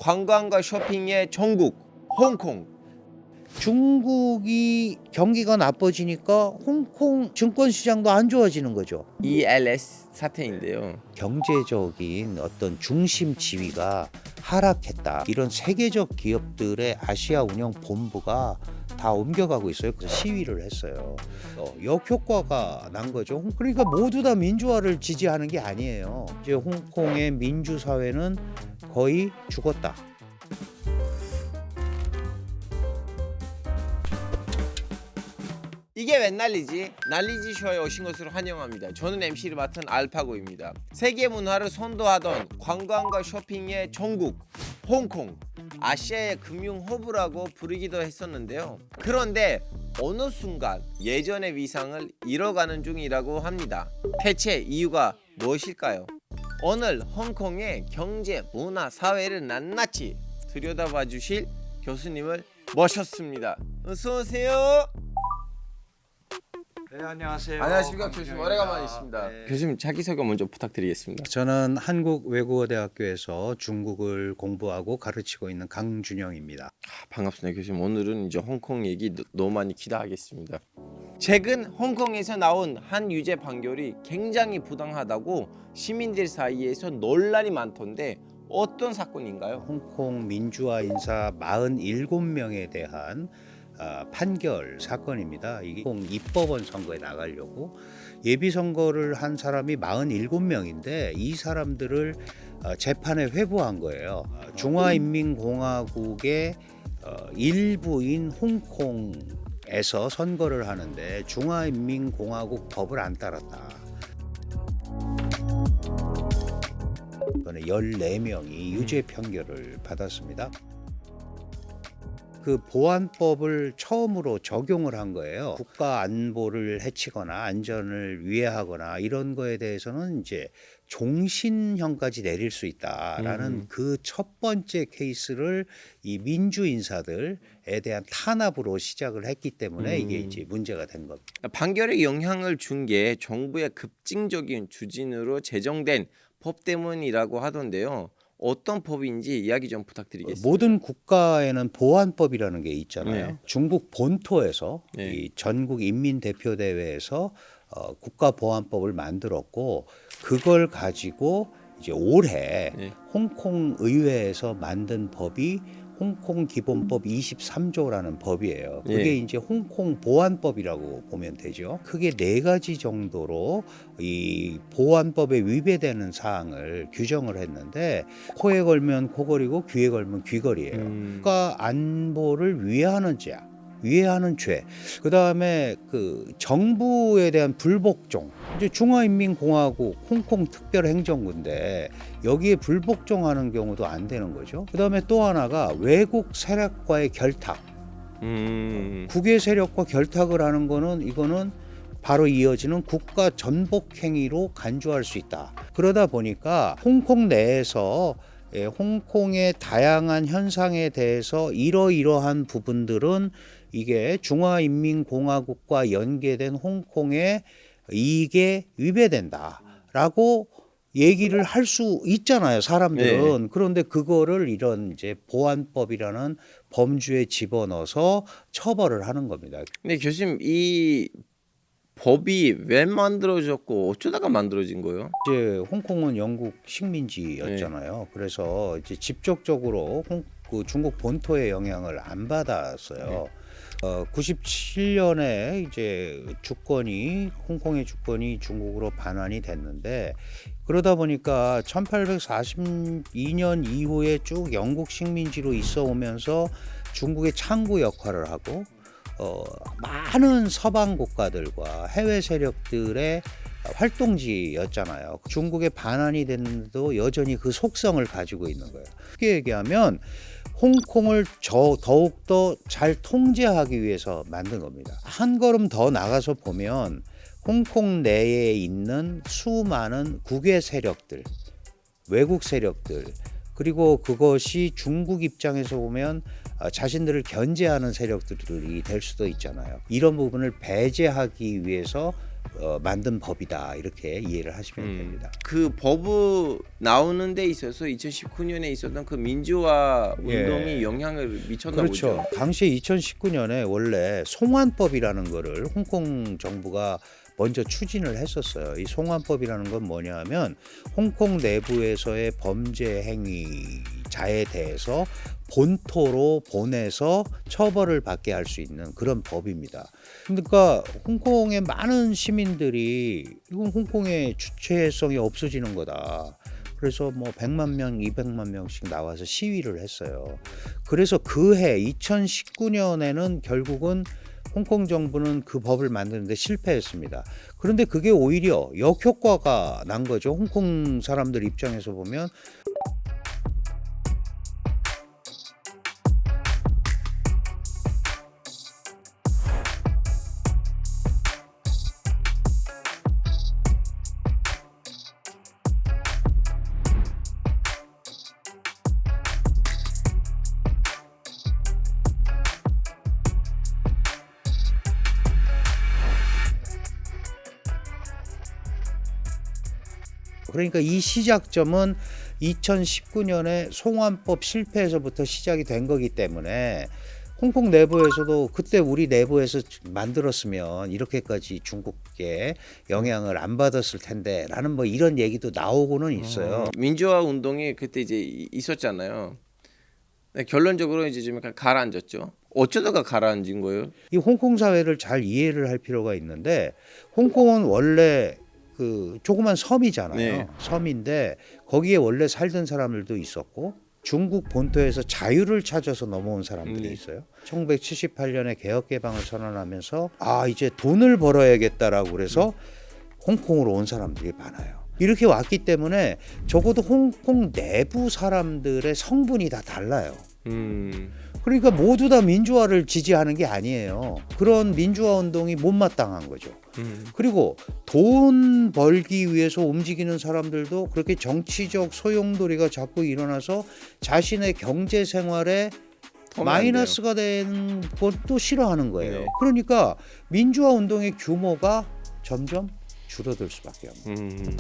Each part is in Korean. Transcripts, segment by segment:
관광과 쇼핑의 전국 홍콩. 중국이 경기가 나빠지니까 홍콩 증권 시장도 안 좋아지는 거죠. ELS 사태인데요. 경제적인 어떤 중심 지위가 하락했다. 이런 세계적 기업들의 아시아 운영 본부가 다 옮겨가고 있어요. 그래서 시위를 했어요. 역효과가 난 거죠. 그러니까 모두 다 민주화를 지지하는 게 아니에요. 이제 홍콩의 민주 사회는 거의 죽었다. 이게 웬 난리지? 난리지 쇼에 오신 것을 환영합니다. 저는 MC를 맡은 알파고입니다. 세계 문화를 선도하던 관광과 쇼핑의 전국 홍콩, 아시아의 금융 허브라고 부르기도 했었는데요. 그런데 어느 순간 예전의 위상을 잃어가는 중이라고 합니다. 대체 이유가 무엇일까요? 오늘 홍콩의 경제, 문화, 사회를 낱낱이 들여다봐 주실 교수님을 모셨습니다. 어서 오세요. 네, 안녕하세요. 안녕하십니까 교수님, 오래간만이십니다. 네. 교수님 자기소개 먼저 부탁드리겠습니다. 저는 한국외국어대학교에서 중국을 공부하고 가르치고 있는 강준영입니다. 반갑습니다 교수님. 오늘은 이제 홍콩 얘기 너무 많이 기대하겠습니다. 최근 홍콩에서 나온 한 유죄 판결이 굉장히 부당하다고 시민들 사이에서 논란이 많던데 어떤 사건인가요? 홍콩 민주화 인사 47명에 대한 판결 사건입니다. 이게 홍콩 입법원 선거에 나가려고 예비 선거를 한 사람이 47명인데 이 사람들을 재판에 회부한 거예요. 중화인민공화국의 일부인 홍콩에서 선거를 하는데 중화인민공화국 법을 안 따랐다. 이번에 14명이 유죄 판결을 받았습니다. 그 보안법을 처음으로 적용을 한 거예요. 국가 안보를 해치거나 안전을 위해하거나 이런 거에 대해서는 이제 종신형까지 내릴 수 있다라는 그 첫 번째 케이스를 이 민주 인사들에 대한 탄압으로 시작을 했기 때문에 이게 이제 문제가 된 겁니다. 판결에 영향을 준 게 정부의 급진적인 추진으로 제정된 법 때문이라고 하던데요. 어떤 법인지 이야기 좀 부탁드리겠습니다. 모든 국가에는 보안법이라는 게 있잖아요. 네. 중국 본토에서 네. 이 전국 인민대표대회에서 국가보안법을 만들었고 그걸 가지고 이제 올해 네. 홍콩 의회에서 만든 법이 홍콩 기본법 23조라는 법이에요. 그게 네. 이제 홍콩 보안법이라고 보면 되죠. 크게 4가지 정도로 이 보안법에 위배되는 사항을 규정을 했는데 코에 걸면 코걸이고 귀에 걸면 귀걸이에요. 국가 안보를 위해하는 죄. 그다음에 그 정부에 대한 불복종. 이제 중화인민공화국 홍콩 특별행정구인데 여기에 불복종하는 경우도 안 되는 거죠. 그다음에 또 하나가 외국 세력과의 결탁. 국외 세력과 결탁을 하는 거는 이거는 바로 이어지는 국가 전복 행위로 간주할 수 있다. 그러다 보니까 홍콩 내에서 홍콩의 다양한 현상에 대해서 이러이러한 부분들은 이게 중화인민공화국과 연계된 홍콩의 이익에 위배된다라고 얘기를 할 수 있잖아요, 사람들은. 네. 그런데 그거를 이런 이제 보안법이라는 범주에 집어넣어서 처벌을 하는 겁니다. 근데 교수님, 이 법이 왜 만들어졌고 어쩌다가 만들어진 거예요? 이제 홍콩은 영국 식민지였잖아요. 그래서 이제 직접적으로 그 중국 본토의 영향을 안 받았어요. 97년에 이제 홍콩의 주권이 중국으로 반환이 됐는데 그러다 보니까 1842년 이후에 쭉 영국 식민지로 있어 오면서 중국의 창구 역할을 하고 많은 서방 국가들과 해외 세력들의 활동지였잖아요. 중국에 반환이 됐는데도 여전히 그 속성을 가지고 있는 거예요. 쉽게 얘기하면 홍콩을 더욱더 잘 통제하기 위해서 만든 겁니다. 한 걸음 더 나가서 보면 홍콩 내에 있는 수많은 국외 세력들, 외국 세력들, 그리고 그것이 중국 입장에서 보면 자신들을 견제하는 세력들이 될 수도 있잖아요. 이런 부분을 배제하기 위해서 만든 법이다 이렇게 이해를 하시면 됩니다. 그 법 나오는 데 있어서 2019년에 있었던 그 민주화 운동이 예. 영향을 미쳤나 그렇죠. 보죠. 당시 2019년에 원래 송환법이라는 거를 홍콩 정부가 먼저 추진을 했었어요. 이 송환법이라는 건 뭐냐면 홍콩 내부에서의 범죄 행위자에 대해서 본토로 보내서 처벌을 받게 할 수 있는 그런 법입니다. 그러니까 홍콩의 많은 시민들이 이건 홍콩의 주체성이 없어지는 거다. 그래서 뭐 100만 명, 200만 명씩 나와서 시위를 했어요. 그래서 그 해 2019년에는 결국은 홍콩 정부는 그 법을 만드는데 실패했습니다. 그런데 그게 오히려 역효과가 난 거죠. 홍콩 사람들 입장에서 보면 그러니까 이 시작점은 2019년에 송환법 실패에서부터 시작이 된 거기 때문에 홍콩 내부에서도 그때 우리 내부에서 만들었으면 이렇게까지 중국에 영향을 안 받았을 텐데라는 뭐 이런 얘기도 나오고는 있어요. 민주화 운동이 그때 이제 있었잖아요. 근데 결론적으로 이제 좀 약간 가라앉았죠. 어쩌다가 가라앉은 거예요? 이 홍콩 사회를 잘 이해를 할 필요가 있는데 홍콩은 원래 그 조그만 섬이잖아요. 네. 섬인데 거기에 원래 살던 사람들도 있었고 중국 본토에서 자유를 찾아서 넘어온 사람들이 있어요. 1978년에 개혁 개방을 선언하면서 아 이제 돈을 벌어야겠다라고 그래서 홍콩으로 온 사람들이 많아요. 이렇게 왔기 때문에 적어도 홍콩 내부 사람들의 성분이 다 달라요. 그러니까 모두 다 민주화를 지지하는 게 아니에요. 그런 민주화 운동이 못마땅한 거죠. 그리고 돈 벌기 위해서 움직이는 사람들도 그렇게 정치적 소용돌이가 자꾸 일어나서 자신의 경제 생활에 마이너스가 되는 것도 싫어하는 거예요. 네. 그러니까 민주화 운동의 규모가 점점 줄어들 수밖에 없는 거예요.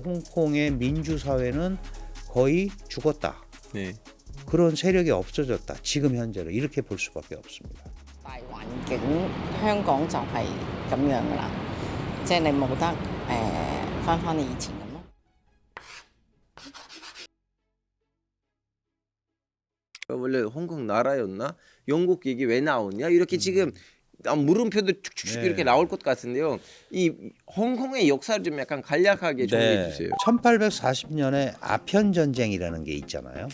홍콩의 민주사회는 거의 죽었다. 네. 그런 세력이 없어졌다. 지금 현재로 이렇게 볼 수밖에 없습니다. 大環境香港就係咁樣噶啦，即係你冇得翻以前咁咯。 원래 홍콩 나라였나? 영국 얘기 왜 나오냐? 이렇게 지금 물음표도 축축축 네. 이렇게 나올 것 같은데요. 이 홍콩의 역사를 좀 약간 간략하게 정리해 주세요. 1840년에 아편 전쟁이라는 게 있잖아요.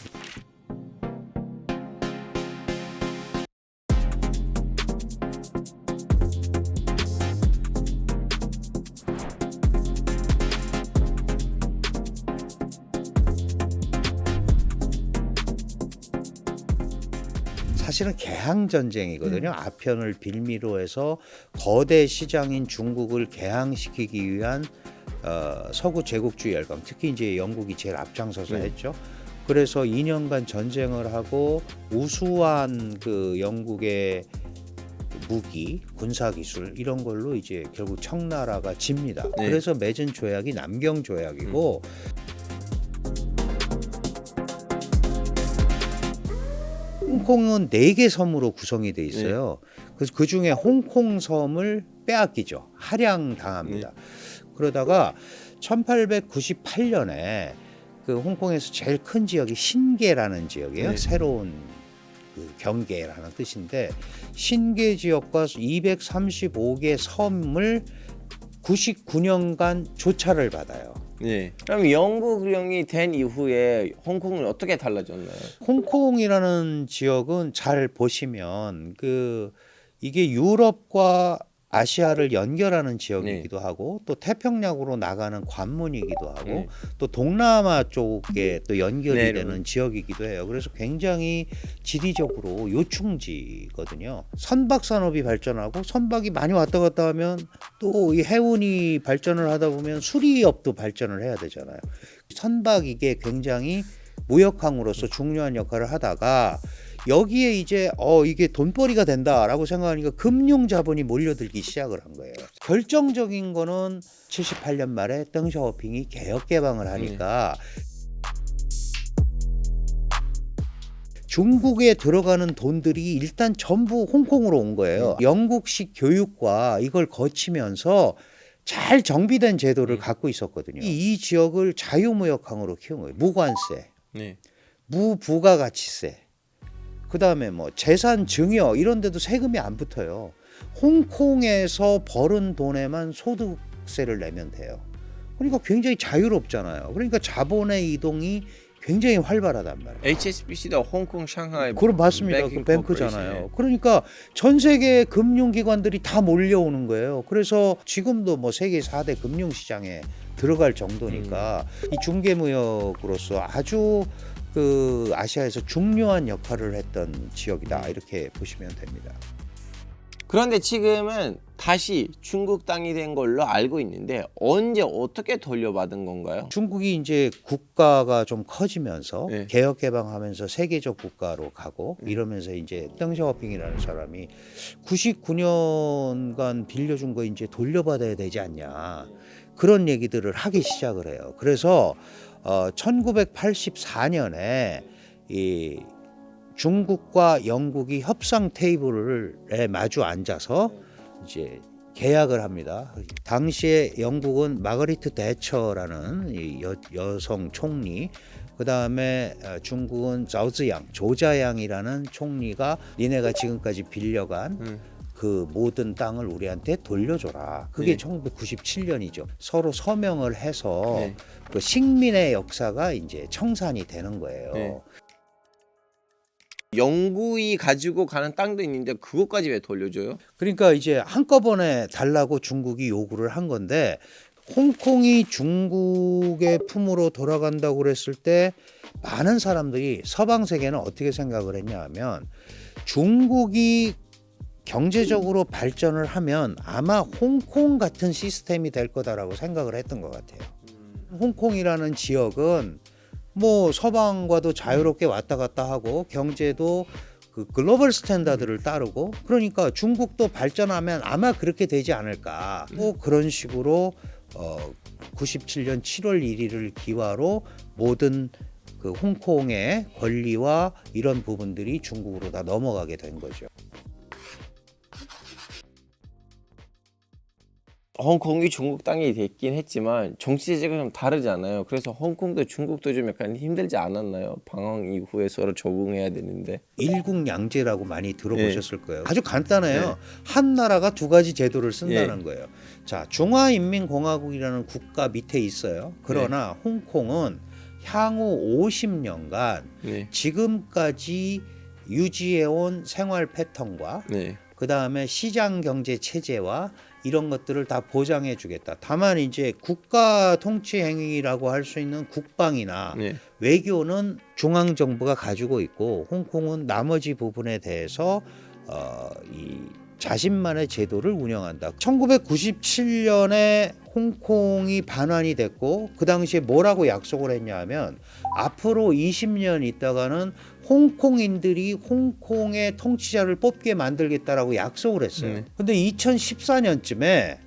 사실은 개항 전쟁이거든요. 아편을 빌미로 해서 거대 시장인 중국을 개항시키기 위한 서구 제국주의 열강, 특히 이제 영국이 제일 앞장서서 했죠. 그래서 2년간 전쟁을 하고 우수한 그 영국의 무기, 군사 기술 이런 걸로 이제 결국 청나라가 집니다. 네. 그래서 맺은 조약이 남경 조약이고. 홍콩은 4개 섬으로 구성이 돼 있어요. 그래서 그 중에 홍콩 섬을 빼앗기죠. 할양당합니다. 그러다가 1898년에 그 홍콩에서 제일 큰 지역이 신계라는 지역이에요. 네. 새로운 그 경계라는 뜻인데 신계 지역과 235개 섬을 99년간 조차를 받아요. 네. 그럼 영국령이 된 이후에 홍콩은 어떻게 달라졌나요? 홍콩이라는 지역은 잘 보시면 그 이게 유럽과 아시아를 연결하는 지역이기도 하고 또 태평양으로 나가는 관문이기도 하고 또 동남아 쪽에 또 연결이 네, 되는 지역이기도 해요. 그래서 굉장히 지리적으로 요충지거든요. 선박 산업이 발전하고 선박이 많이 왔다 갔다 하면 또 이 해운이 발전을 하다 보면 수리업도 발전을 해야 되잖아요. 선박 이게 굉장히 무역항으로서 중요한 역할을 하다가 여기에 이제 이게 돈벌이가 된다라고 생각하니까 금융 자본이 몰려들기 시작을 한 거예요. 결정적인 거는 78년 말에 덩샤오핑이 개혁 개방을 하니까 중국에 들어가는 돈들이 일단 전부 홍콩으로 온 거예요. 영국식 교육과 이걸 거치면서 잘 정비된 제도를 갖고 있었거든요. 이 지역을 자유무역항으로 키운 거예요. 무관세, 네. 무부가가치세, 그다음에 뭐 재산 증여 이런 데도 세금이 안 붙어요. 홍콩에서 벌은 돈에만 소득세를 내면 돼요. 그러니까 굉장히 자유롭잖아요. 그러니까 자본의 이동이 굉장히 활발하단 말이에요. HSBC도 홍콩, 샹하이 그럼 맞습니다. 그 뱅킹 뱅크잖아요. 그러니까 전 세계 금융기관들이 다 몰려오는 거예요. 그래서 지금도 뭐 세계 4대 금융시장에 들어갈 정도니까 이 중개무역으로서 아주 그 아시아에서 중요한 역할을 했던 지역이다 이렇게 보시면 됩니다. 그런데 지금은 다시 중국 땅이 된 걸로 알고 있는데 언제 어떻게 돌려받은 건가요? 중국이 이제 국가가 좀 커지면서 네. 개혁 개방하면서 세계적 국가로 가고 이러면서 이제 덩샤오핑이라는 사람이 99년간 빌려준 거 이제 돌려받아야 되지 않냐 그런 얘기들을 하기 시작을 해요. 그래서 1984년에 이 중국과 영국이 협상 테이블에 마주 앉아서 이제 계약을 합니다. 당시에 영국은 마거리트 대처라는 이 여성 총리, 그 다음에 중국은 자오즈양, 조자양이라는 총리가 니네가 지금까지 빌려간 그 모든 땅을 우리한테 돌려줘라. 그게 네. 1997년이죠. 서로 서명을 해서 네. 그 식민의 역사가 이제 청산이 되는 거예요. 네. 영국이 가지고 가는 땅도 있는데 그것까지 왜 돌려줘요? 그러니까 이제 한꺼번에 달라고 중국이 요구를 한 건데 홍콩이 중국의 품으로 돌아간다고 그랬을 때 많은 사람들이 서방 세계는 어떻게 생각을 했냐 하면 중국이 경제적으로 발전을 하면 아마 홍콩 같은 시스템이 될 거다라고 생각을 했던 것 같아요. 홍콩이라는 지역은 뭐 서방과도 자유롭게 왔다 갔다 하고 경제도 그 글로벌 스탠다드를 따르고 그러니까 중국도 발전하면 아마 그렇게 되지 않을까. 뭐 그런 식으로 97년 7월 1일을 기화로 모든 그 홍콩의 권리와 이런 부분들이 중국으로 다 넘어가게 된 거죠. 홍콩이 중국 땅이 됐긴 했지만 정치제가 좀 다르잖아요. 그래서 홍콩도 중국도 좀 약간 힘들지 않았나요? 방황 이후에 서로 적응해야 되는데. 일국양제라고 많이 들어보셨을 거예요. 아주 간단해요. 네. 한 나라가 두 가지 제도를 쓴다는 예. 거예요. 자, 중화인민공화국이라는 국가 밑에 있어요. 그러나 홍콩은 향후 50년간 네. 지금까지 유지해온 생활 패턴과 네. 그 다음에 시장 경제 체제와 이런 것들을 다 보장해 주겠다. 다만 이제 국가 통치 행위라고 할 수 있는 국방이나 네. 외교는 중앙 정부가 가지고 있고 홍콩은 나머지 부분에 대해서 이 자신만의 제도를 운영한다. 1997년에 홍콩이 반환이 됐고 그 당시에 뭐라고 약속을 했냐면 앞으로 20년 있다가는 홍콩인들이 홍콩의 통치자를 뽑게 만들겠다라고 약속을 했어요. 근데 2014년쯤에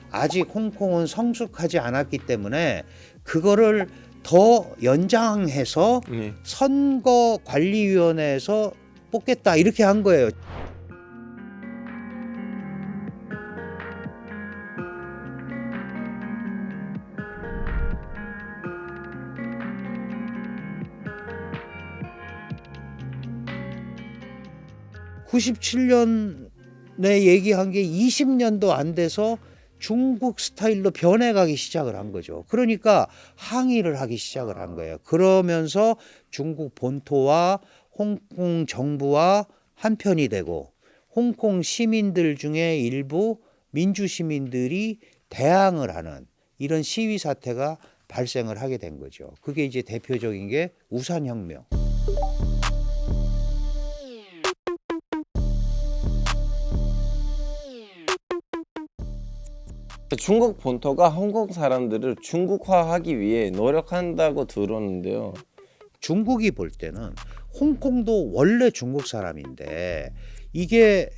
아직 홍콩은 성숙하지 않았기 때문에 그거를 더 연장해서 네. 선거관리위원회에서 뽑겠다 이렇게 한 거예요. (97년에) 얘기한 게 20년도 안 돼서 중국 스타일로 변해가기 시작을 한 거죠. 그러니까 항의를 하기 시작을 한 거예요. 그러면서 중국 본토와 홍콩 정부와 한편이 되고 홍콩 시민들 중에 일부 민주 시민들이 대항을 하는 이런 시위 사태가 발생을 하게 된 거죠. 그게 이제 대표적인 게 우산혁명. 중국 본토가 홍콩 사람들을 중국화하기 위해 노력한다고 들었는데요. 중국이 볼 때는 홍콩도 원래 중국 사람인데 이게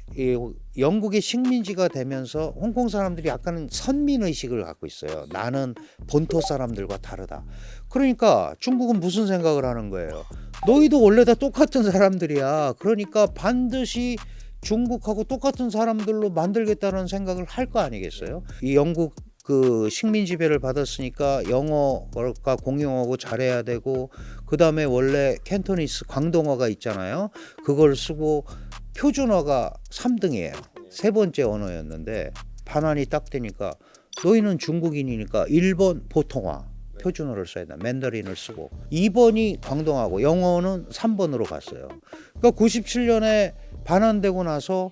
영국의 식민지가 되면서 홍콩 사람들이 약간은 선민의식을 갖고 있어요. 나는 본토 사람들과 다르다. 그러니까 중국은 무슨 생각을 하는 거예요? 너희도 원래 다 똑같은 사람들이야. 그러니까 반드시 중국하고 똑같은 사람들로 만들겠다는 생각을 할 거 아니겠어요? 이 영국 그 식민 지배를 받았으니까 영어가 공용어고 잘해야 되고, 그 다음에 원래 캔토니스 광동어가 있잖아요. 그걸 쓰고 표준어가 3등이에요. 세 번째 언어였는데 반환이 딱 되니까 너희는 중국인이니까 1번 보통화 표준어를 써야 된다. 맨더린을 쓰고 2번이 광동어고 영어는 3번으로 갔어요. 그러니까 97년에 반환되고 나서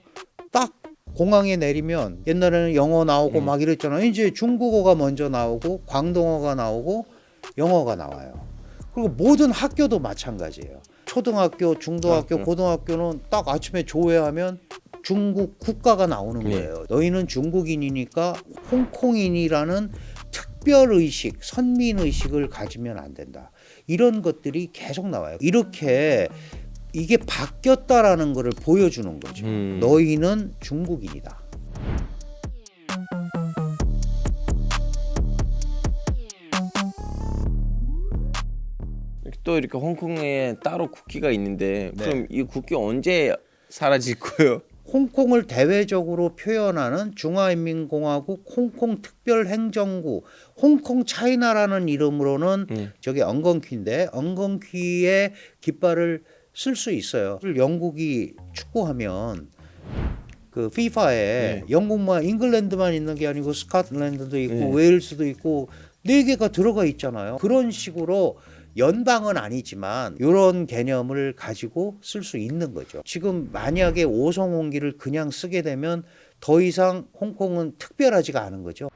딱 공항에 내리면 옛날에는 영어 나오고 막 이랬잖아요. 이제 중국어가 먼저 나오고 광동어가 나오고 영어가 나와요. 그리고 모든 학교도 마찬가지예요. 초등학교, 중등학교, 고등학교는 딱 아침에 조회하면 중국 국가가 나오는 거예요. 너희는 중국인이니까 홍콩인이라는 특별의식, 선민의식을 가지면 안 된다. 이런 것들이 계속 나와요. 이렇게 이게 바뀌었다라는 것을 보여주는 거죠. 너희는 중국인이다. 또 이렇게 홍콩에 따로 국기가 있는데 네. 그럼 이 국기 언제 사라질 거예요? 홍콩을 대외적으로 표현하는 중화인민공화국 홍콩특별행정구 홍콩 차이나라는 이름으로는 저게 엉겅퀴인데 엉겅퀴의 깃발을 쓸 수 있어요. 영국이 축구하면 그 FIFA에 영국만 잉글랜드만 있는 게 아니고 스코틀랜드도 있고 웨일스도 있고 4개가 들어가 있잖아요. 그런 식으로 연방은 아니지만 이런 개념을 가지고 쓸 수 있는 거죠. 지금 만약에 오성홍기를 그냥 쓰게 되면 더 이상 홍콩은 특별하지가 않은 거죠.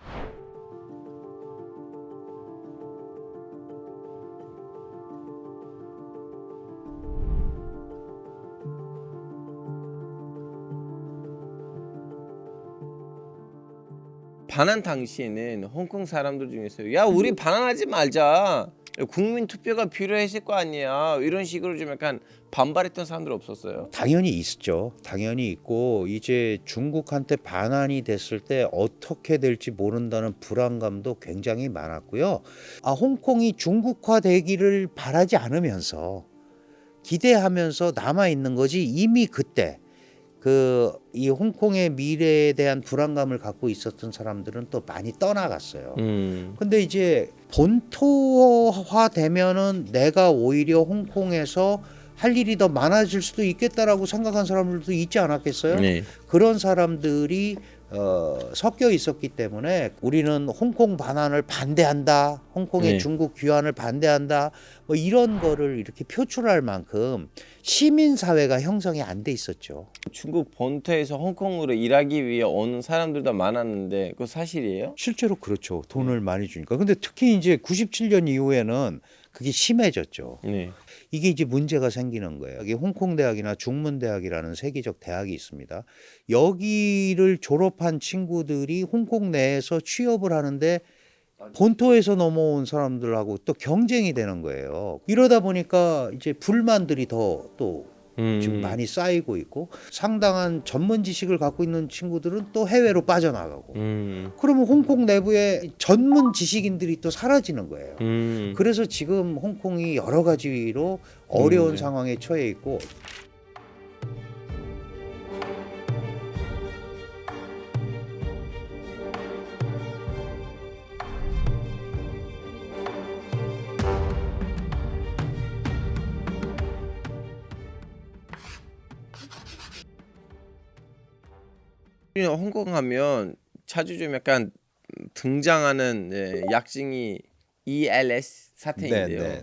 반환 당시에는 홍콩 사람들 중에서 야 우리 반환하지 말자, 국민 투표가 필요했을 거 아니야, 이런 식으로 좀 약간 반발했던 사람들 없었어요? 당연히 있죠. 당연히 있고 이제 중국한테 반환이 됐을 때 어떻게 될지 모른다는 불안감도 굉장히 많았고요. 홍콩이 중국화되기를 바라지 않으면서 기대하면서 남아 있는 거지. 이미 그때 이 홍콩의 미래에 대한 불안감을 갖고 있었던 사람들은 또 많이 떠나갔어요. 근데 이제 본토화 되면은 내가 오히려 홍콩에서 할 일이 더 많아질 수도 있겠다라고 생각한 사람들도 있지 않았겠어요? 네. 그런 사람들이 섞여 있었기 때문에 우리는 홍콩 반환을 반대한다, 홍콩의 중국 귀환을 반대한다, 뭐 이런 거를 이렇게 표출할 만큼 시민 사회가 형성이 안 돼 있었죠. 중국 본토에서 홍콩으로 일하기 위해 오는 사람들도 많았는데 그거 사실이에요? 실제로 그렇죠. 돈을 많이 주니까. 근데 특히 이제 97년 이후에는 그게 심해졌죠. 네. 이게 이제 문제가 생기는 거예요. 여기 홍콩대학이나 중문대학이라는 세계적 대학이 있습니다. 여기를 졸업한 친구들이 홍콩 내에서 취업을 하는데 본토에서 넘어온 사람들하고 또 경쟁이 되는 거예요. 이러다 보니까 이제 불만들이 또 지금 많이 쌓이고 있고, 상당한 전문 지식을 갖고 있는 친구들은 또 해외로 빠져나가고, 그러면 홍콩 내부에 전문 지식인들이 또 사라지는 거예요. 그래서 지금 홍콩이 여러 가지로 어려운 상황에 처해 있고, 홍콩 하면 자주 좀 약간 등장하는 약징이 ELS 사태인데요.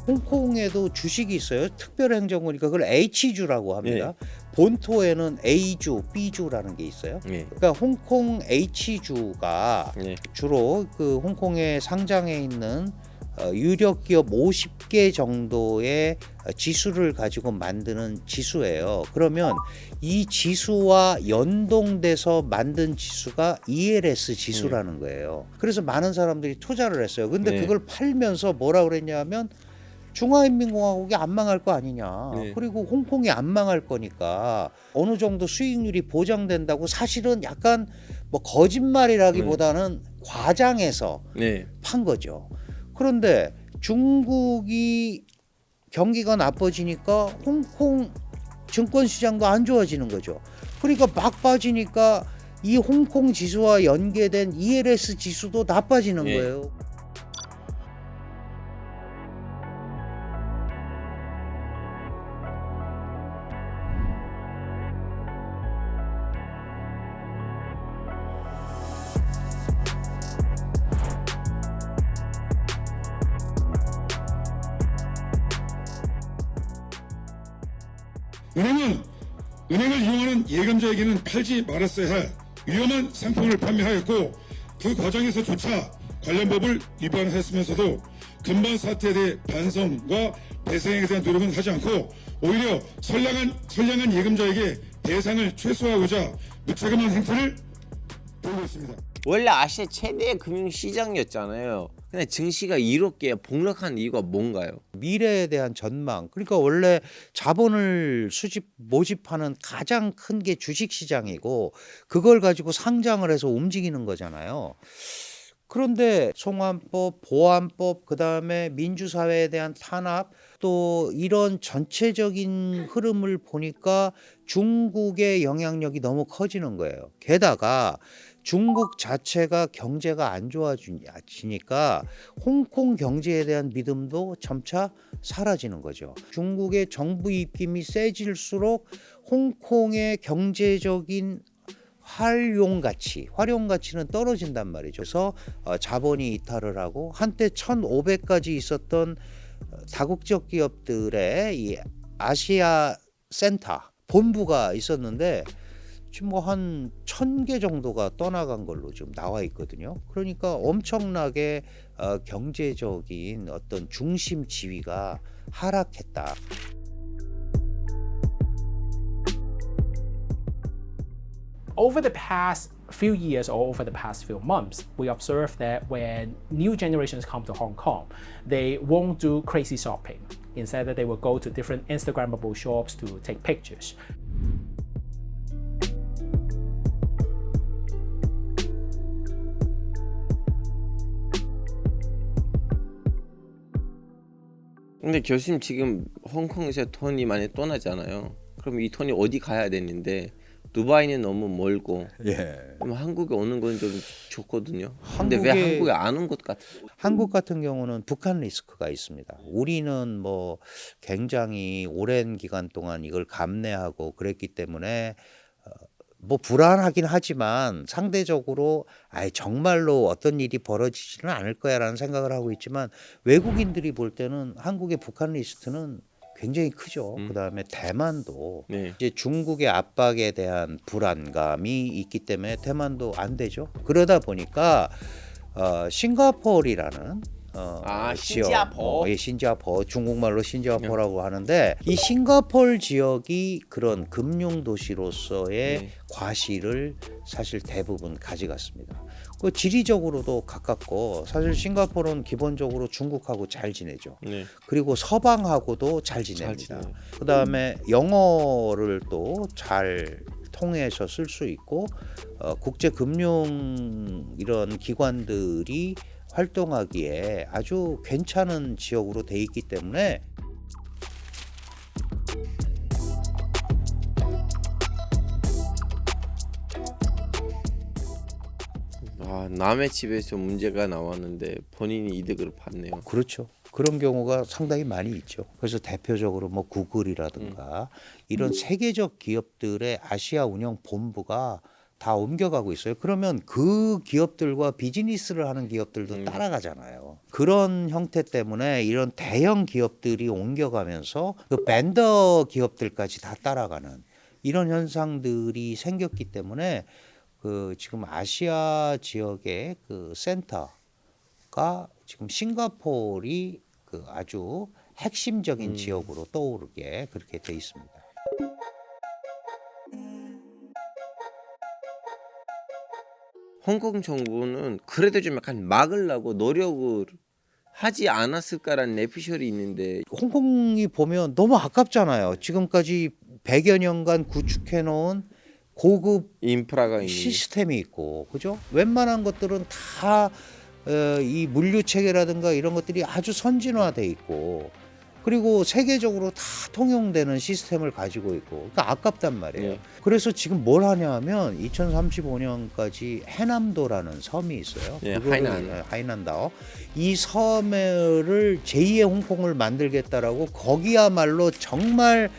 홍콩에도 주식이 있어요. 특별행정구니까 그걸 H주라고 합니다. 본토에는 A주, B주라는 게 있어요. 네. 그러니까 홍콩 H주가 네. 주로 그 홍콩에 상장해 있는 유력 기업 50개 정도의 지수를 가지고 만드는 지수예요. 그러면 이 지수와 연동돼서 만든 지수가 ELS 지수라는 거예요. 그래서 많은 사람들이 투자를 했어요. 근데 네. 그걸 팔면서 뭐라 그랬냐면 중화인민공화국이 안 망할 거 아니냐. 네. 그리고 홍콩이 안 망할 거니까 어느 정도 수익률이 보장된다고 사실은 약간 뭐 거짓말이라기보다는 과장해서 네. 판 거죠. 그런데 중국이 경기가 나빠지니까 홍콩 증권 시장도 안 좋아지는 거죠. 그러니까 막 빠지니까 이 홍콩 지수와 연계된 ELS 지수도 나빠지는 예. 거예요. 은행을 이용하는 예금자에게는 팔지 말았어야 할 위험한 상품을 판매하였고 그 과정에서조차 관련 법을 위반했으면서도 근반 사태에 대해 반성과 배상에 대한 노력은 하지 않고 오히려 선량한 예금자에게 배상을 최소화하고자 무책임한 행태를 보이고 있습니다. 원래 아시아 최대 금융시장이었잖아요. 근데 증시가 이렇게 폭락한 이유가 뭔가요? 미래에 대한 전망. 그러니까 원래 자본을 모집하는 가장 큰 게 주식시장이고 그걸 가지고 상장을 해서 움직이는 거잖아요. 그런데 송환법, 보안법, 그다음에 민주사회에 대한 탄압 또 이런 전체적인 흐름을 보니까 중국의 영향력이 너무 커지는 거예요. 게다가 중국 자체가 경제가 안 좋아지니까 홍콩 경제에 대한 믿음도 점차 사라지는 거죠. 중국의 정부 입김이 세질수록 홍콩의 경제적인 활용 가치는 떨어진단 말이죠. 그래서 자본이 이탈을 하고 한때 1,500까지 있었던 다국적 기업들의 이 아시아 센터 본부가 있었는데 지금 뭐 한 1,000개 정도가 떠나간 걸로 좀 나와 있거든요. 그러니까 엄청나게 경제적인 어떤 중심 지위가 하락했다. Over the past few years or over the past few months, we observe that when new generations come to Hong Kong, they won't do crazy shopping. Instead, they will go to different Instagrammable shops to take pictures. 근데 교수님 지금 홍콩에서 돈이 많이 떠나잖아요. 그럼 이 돈이 어디 가야 되는데 두바이는 너무 멀고 그럼 한국에 오는 건 좀 좋거든요. 근데 왜 한국에 안 온 것 같아요? 한국 같은 경우는 북한 리스크가 있습니다. 우리는 뭐 굉장히 오랜 기간 동안 이걸 감내하고 그랬기 때문에 뭐 불안하긴 하지만 상대적으로 정말로 어떤 일이 벌어지지는 않을 거야라는 생각을 하고 있지만 외국인들이 볼 때는 한국의 북한 리스트는 굉장히 크죠. 그다음에 대만도 이제 중국의 압박에 대한 불안감이 있기 때문에 대만도 안 되죠. 그러다 보니까 싱가포르라는 신지아포. 신지아포 중국말로 신지아포라고 하는데 이 싱가포르 지역이 그런 금융 도시로서의 과실을 사실 대부분 가져갔습니다. 그 지리적으로도 가깝고 사실 싱가포르는 기본적으로 중국하고 잘 지내죠. 그리고 서방하고도 잘 지냅니다. 그다음에 영어를 또 잘 통해서 쓸 수 있고 국제 금융 이런 기관들이 활동하기에 아주 괜찮은 지역으로 돼 있기 때문에 남의 집에서 문제가 나왔는데 본인이 이득을 봤네요. 그렇죠. 그런 경우가 상당히 많이 있죠. 그래서 대표적으로 뭐 구글이라든가 이런 세계적 기업들의 아시아 운영 본부가 다 옮겨가고 있어요. 그러면 그 기업들과 비즈니스를 하는 기업들도 따라가잖아요. 그런 형태 때문에 이런 대형 기업들이 옮겨가면서 그 벤더 기업들까지 다 따라가는 이런 현상들이 생겼기 때문에 그 지금 아시아 지역의 그 센터가 지금 싱가포르이 그 아주 핵심적인 지역으로 떠오르게 그렇게 돼 있습니다. 홍콩 정부는 그래도 좀 약간 막으려고 노력을 하지 않았을까라는 내피셜이 있는데 홍콩이 보면 너무 아깝잖아요. 지금까지 100여 년간 구축해 놓은 고급 인프라가 있는 시스템이 있고, 그죠? 웬만한 것들은 다 이 물류 체계라든가 이런 것들이 아주 선진화돼 있고, 그리고 세계적으로 다 통용되는 시스템을 가지고 있고, 그러니까 아깝단 말이에요. 네. 그래서 지금 뭘 하냐면 2035년까지 해남도라는 섬이 있어요. 네, 그거를, 하이난다오. 이 섬을 제2의 홍콩을 만들겠다라고 거기야말로 정말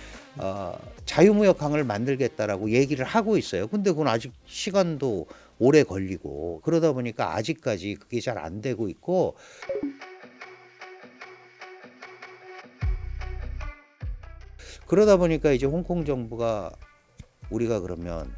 자유무역항을 만들겠다라고 얘기를 하고 있어요. 근데 그건 아직 시간도 오래 걸리고 그러다 보니까 아직까지 그게 잘 안 되고 있고, 그러다 보니까 이제 홍콩 정부가 우리가 그러면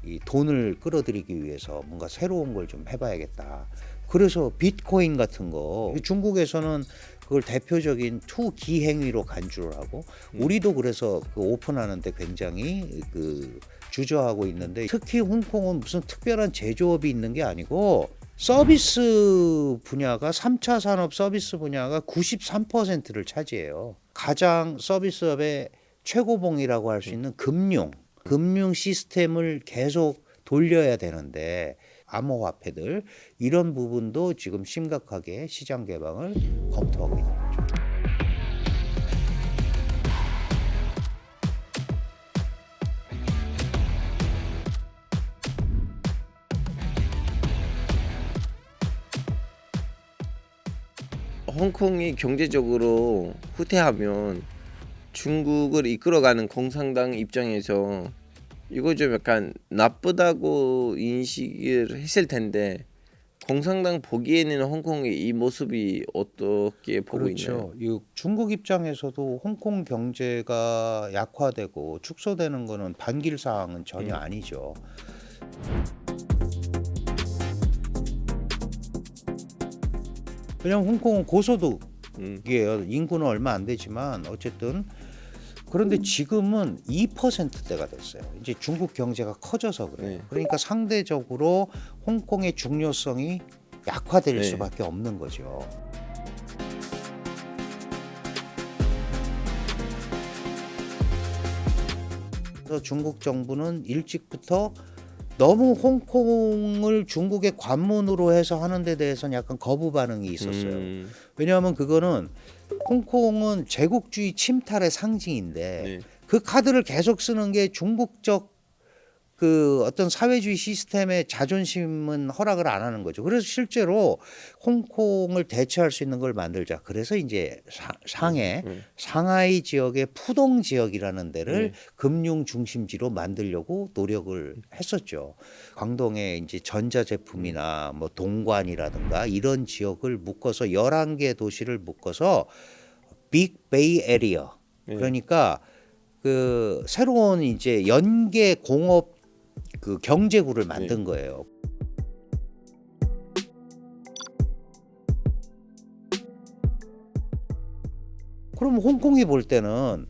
이 돈을 끌어들이기 위해서 뭔가 새로운 걸 좀 해봐야겠다. 그래서 비트코인 같은 거 중국에서는 그걸 대표적인 투 기행위로 간주를 하고 우리도 그래서 그 오픈하는데 굉장히 그 주저하고 있는데, 특히 홍콩은 무슨 특별한 제조업이 있는 게 아니고 서비스 분야가 3차 산업 서비스 분야가 93%를 차지해요. 가장 서비스업의 최고봉이라고 할 수 있는 금융 시스템을 계속 돌려야 되는데 암호화폐들 이런 부분도 지금 심각하게 시장 개방을 검토하고 있는 거죠. 홍콩이 경제적으로 후퇴하면 중국을 이끌어가는 공산당 입장에서 이거 좀 약간 나쁘다고 인식을 했을 텐데 공산당 보기에는 홍콩의 이 모습이 어떻게 보고 있나요? 그렇죠. 이 중국 입장에서도 홍콩 경제가 약화되고 축소되는 거는 반길 사항은 전혀 아니죠. 왜냐하면 홍콩은 고소득이에요. 인구는 얼마 안 되지만 어쨌든, 그런데 지금은 2%대가 됐어요. 이제 중국 경제가 커져서 그래요. 네. 그러니까 상대적으로 홍콩의 중요성이 약화될 네. 수밖에 없는 거죠. 그래서 중국 정부는 일찍부터 너무 홍콩을 중국의 관문으로 해서 하는 데 대해서는 약간 거부 반응이 있었어요. 왜냐하면 그거는 홍콩은 제국주의 침탈의 상징인데 네. 그 카드를 계속 쓰는 게 중국적 그 어떤 사회주의 시스템의 자존심은 허락을 안 하는 거죠. 그래서 실제로 홍콩을 대체할 수 있는 걸 만들자. 그래서 이제 상하이 지역의 푸동 지역이라는 데를 금융 중심지로 만들려고 노력을 했었죠. 광동에 이제 전자제품이나 뭐 동관이라든가 이런 지역을 묶어서 11개 도시를 묶어서 빅 베이 에리어. 그러니까 그 새로운 이제 연계 공업 그 경제구를 만든 거예요. 그럼 홍콩이 볼 때는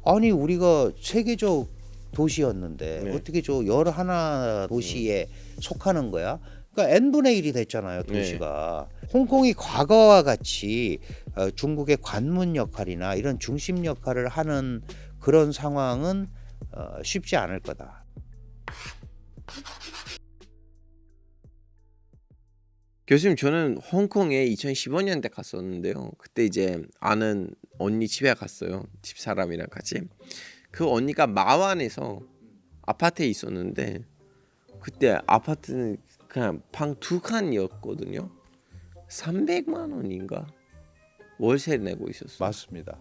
아니 우리가 세계적 도시였는데 어떻게 저 11 도시에 속하는 거야? 그러니까 n분의 1이 됐잖아요, 도시가. 홍콩이 과거와 같이 중국의 관문 역할이나 이런 중심 역할을 하는 그런 상황은 쉽지 않을 거다. 교수님, 저는 홍콩에 2015년 때 갔었는데요. 그때 이제 아는 언니 집에 갔어요. 집사람이랑 같이. 그 언니가 마완에서 아파트에 있었는데 그때 아파트는 그냥 방 2칸이었거든요. 300만 원인가 월세 내고 있었어요. 맞습니다.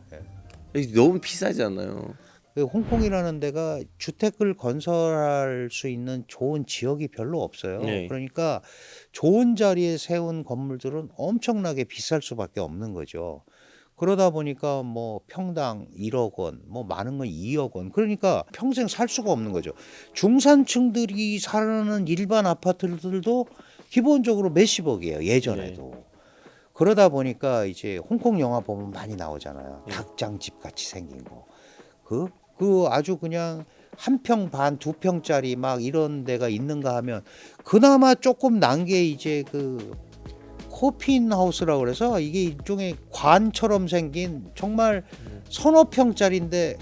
예. 너무 비싸잖아요. 홍콩이라는 데가 주택을 건설할 수 있는 좋은 지역이 별로 없어요. 네. 그러니까 좋은 자리에 세운 건물들은 엄청나게 비쌀 수밖에 없는 거죠. 그러다 보니까 뭐 평당 1억 원, 뭐 많은 건 2억 원. 그러니까 평생 살 수가 없는 거죠. 중산층들이 사는 일반 아파트들도 기본적으로 몇십억이에요. 예전에도. 그러다 보니까 이제 홍콩 영화 보면 많이 나오잖아요. 닭장집 같이 생긴 거. 그 아주 그냥 1평 반, 2평짜리 막 이런 데가 있는가 하면 그나마 조금 난 게 이제 그 코핀 하우스라고 그래서 이게 일종의 관처럼 생긴 정말 서너 평짜리인데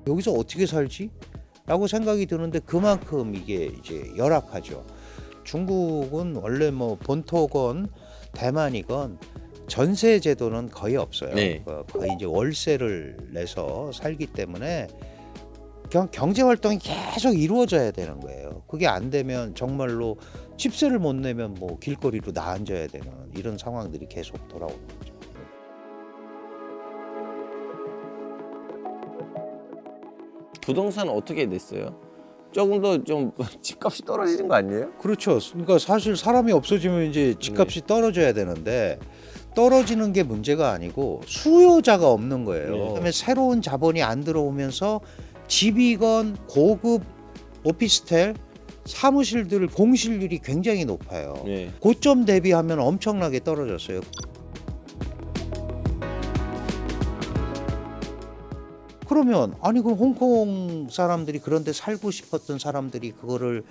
여기서 어떻게 살지? 라고 생각이 드는데 그만큼 이게 이제 열악하죠. 중국은 원래 뭐 본토건 대만이건 전세 제도는 거의 없어요. 네. 거의 이제 월세를 내서 살기 때문에 경제 활동이 계속 이루어져야 되는 거예요. 그게 안 되면 정말로 집세를 못 내면 뭐 길거리로 나앉아야 되는 이런 상황들이 계속 돌아오는 거죠. 부동산 어떻게 됐어요? 조금 더 좀 집값이 떨어지는 거 아니에요? 그렇죠. 그러니까 사실 사람이 없어지면 이제 집값이 떨어져야 되는데 떨어지는 게 문제가 아니고 수요자가 없는 거예요. 네. 그다음에 새로운 자본이 안 들어오면서 집이건 고급 오피스텔, 사무실들 공실률이 굉장히 높아요. 네. 고점 대비하면 엄청나게 떨어졌어요. 그러면 아니 그럼 홍콩 사람들이 그런데 살고 싶었던 사람들이 그거를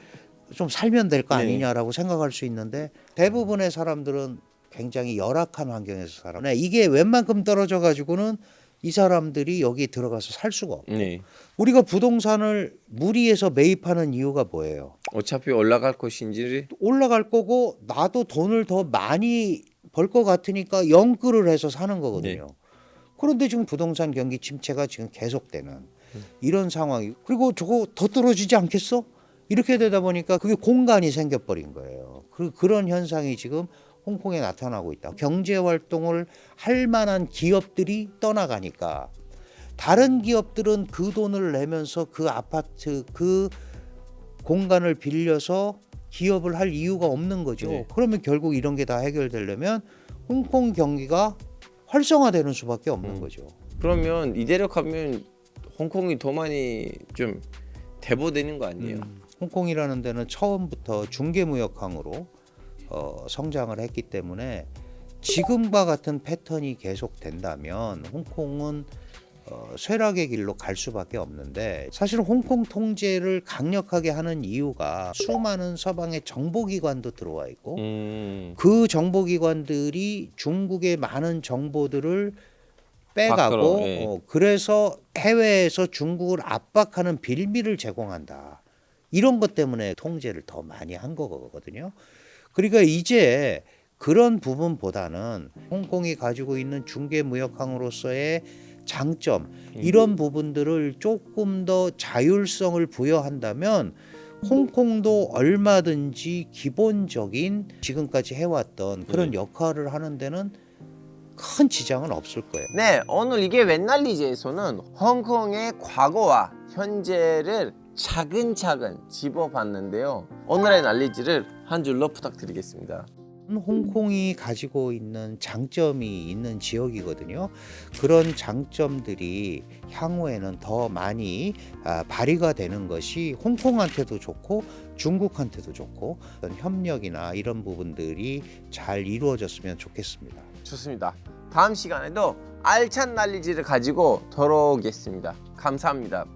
좀 살면 될 거 네. 아니냐라고 생각할 수 있는데 대부분의 사람들은 굉장히 열악한 환경에서 살아. 네, 이게 웬만큼 떨어져 가지고는 이 사람들이 여기 들어가서 살 수가 없고 네. 우리가 부동산을 무리해서 매입하는 이유가 뭐예요? 어차피 올라갈 것인지. 올라갈 거고 나도 돈을 더 많이 벌 것 같으니까 연끌을 해서 사는 거거든요. 그런데 지금 부동산 경기 침체가 지금 계속되는 이런 상황이 그리고 저거 더 떨어지지 않겠어? 이렇게 되다 보니까 그게 공간이 생겨버린 거예요. 그런 현상이 지금 홍콩에 나타나고 있다. 경제 활동을 할 만한 기업들이 떠나가니까 다른 기업들은 그 돈을 내면서 그 아파트 그 공간을 빌려서 기업을 할 이유가 없는 거죠. 네. 그러면 결국 이런 게 다 해결되려면 홍콩 경기가 활성화되는 수밖에 없는 거죠. 그러면 이대로 가면 홍콩이 더 많이 좀 대보되는 거 아니에요? 홍콩이라는 데는 처음부터 중개무역항으로 성장을 했기 때문에 지금과 같은 패턴이 계속된다면 홍콩은 쇠락의 길로 갈 수밖에 없는데 사실 홍콩 통제를 강력하게 하는 이유가 수많은 서방의 정보기관도 들어와 있고 그 정보기관들이 중국의 많은 정보들을 빼가고 밖으로, 네. 그래서 해외에서 중국을 압박하는 빌미를 제공한다. 이런 것 때문에 통제를 더 많이 한 거거든요. 그러니까 이제 그런 부분보다는 홍콩이 가지고 있는 중개무역항으로서의 장점 이런 부분들을 조금 더 자율성을 부여한다면 홍콩도 얼마든지 기본적인 지금까지 해왔던 그런 역할을 하는 데는 큰 지장은 없을 거예요. 네, 오늘 이게 웬 난리지에서는 홍콩의 과거와 현재를 차근차근 짚어봤는데요. 오늘의 난리지를 한 줄로 부탁드리겠습니다. 홍콩이 가지고 있는 장점이 있는 지역이거든요. 그런 장점들이 향후에는 더 많이 발휘가 되는 것이 홍콩한테도 좋고 중국한테도 좋고 협력이나 이런 부분들이 잘 이루어졌으면 좋겠습니다. 좋습니다. 다음 시간에도 알찬 난리지를 가지고 돌아오겠습니다. 감사합니다.